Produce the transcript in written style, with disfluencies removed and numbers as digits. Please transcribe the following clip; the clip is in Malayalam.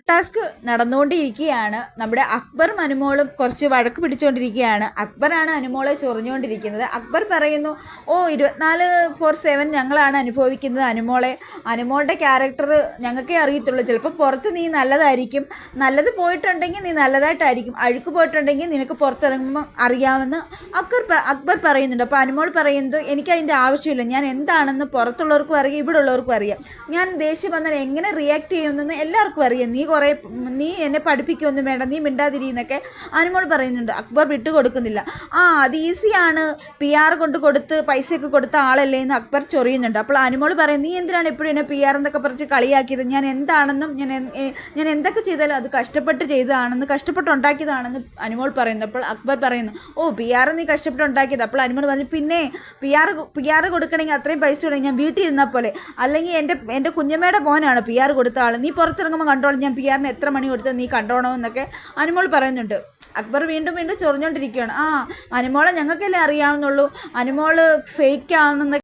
ടാസ്ക് നടന്നുകൊണ്ടിരിക്കുകയാണ്. നമ്മുടെ അക്ബറും അനുമോളും കുറച്ച് വഴക്ക് പിടിച്ചുകൊണ്ടിരിക്കുകയാണ്. അക്ബറാണ് അനുമോളെ ചൊറിഞ്ഞുകൊണ്ടിരിക്കുന്നത്. അക്ബർ പറയുന്നു, ഓ 24/7 ഞങ്ങളാണ് അനുഭവിക്കുന്നത് അനുമോളുടെ ക്യാരക്ടർ ഞങ്ങൾക്കേ അറിയത്തുള്ളൂ. ചിലപ്പോൾ പുറത്ത് നീ നല്ലതായിരിക്കും, നല്ലത് പോയിട്ടുണ്ടെങ്കിൽ നീ നല്ലതായിട്ടായിരിക്കും, അഴുക്ക് പോയിട്ടുണ്ടെങ്കിൽ നിനക്ക് പുറത്തിറങ്ങുമ്പോൾ അറിയാമെന്ന് അക്ബർ പറയുന്നുണ്ട്. അപ്പോൾ അനുമോൾ പറയുന്നത്, എനിക്കതിൻ്റെ ആവശ്യമില്ല, ഞാൻ എന്താണെന്ന് പുറത്തുള്ളവർക്കും അറിയാം, ഇവിടെ ഉള്ളവർക്കും അറിയാം, ഞാൻ ദേഷ്യം വന്നാൽ എങ്ങനെ റിയാക്ട് ചെയ്യുമെന്ന് എല്ലാവർക്കും അറിയാം, നീ എന്നെ പഠിപ്പിക്കുകയൊന്നും വേണ്ട, നീ മിണ്ടാതിരിന്നൊക്കെ അനുമോൾ പറയുന്നുണ്ട്. അക്ബർ വിട്ടുകൊടുക്കുന്നില്ല. അത് ഈസിയാണ്, PR കൊടുത്ത് പൈസയൊക്കെ കൊടുത്ത ആളല്ലേ എന്ന് അക്ബർ ചൊറിയുന്നുണ്ട്. അപ്പോൾ അനുമോൾ പറയും, നീ എന്തിനാണ് എപ്പോഴും എന്നെ PR എന്നൊക്കെ പറഞ്ഞ് കളിയാക്കിയത്, ഞാൻ എന്താണെന്നും ഞാൻ എന്തൊക്കെ ചെയ്താലും അത് കഷ്ടപ്പെട്ട് ചെയ്തതാണെന്ന്, കഷ്ടപ്പെട്ടുണ്ടാക്കിയതാണെന്ന് അനുമോൾ പറയുന്നു. അപ്പോൾ അക്ബർ പറയുന്നു, PR നീ കഷ്ടപ്പെട്ടുണ്ടാക്കിയത്. അപ്പോൾ അനുമോൾ പറഞ്ഞു, പിന്നെ PR കൊടുക്കണമെങ്കിൽ അത്രയും പൈസ കൊടുക്കണം, ഞാൻ വീട്ടിൽ ഇരുന്നാൽ പോലെ, അല്ലെങ്കിൽ എൻ്റെ കുഞ്ഞമ്മയുടെ മോനാണ് PR കൊടുത്ത ആൾ, നീ പുറത്തിറങ്ങുമ്പോൾ കണ്ടോളാം, ഞാൻ PR എത്ര മണി കൊടുത്ത് നീ കണ്ടോണമെന്നൊക്കെ അനുമോൾ പറയുന്നുണ്ട്. അക്ബർ വീണ്ടും ചൊറിഞ്ഞുകൊണ്ടിരിക്കുകയാണ്. അനുമോളെ ഞങ്ങൾക്കല്ലേ അറിയാവുന്നുള്ളൂ, അനുമോൾ ഫേക്ക് ആണെന്നൊക്കെ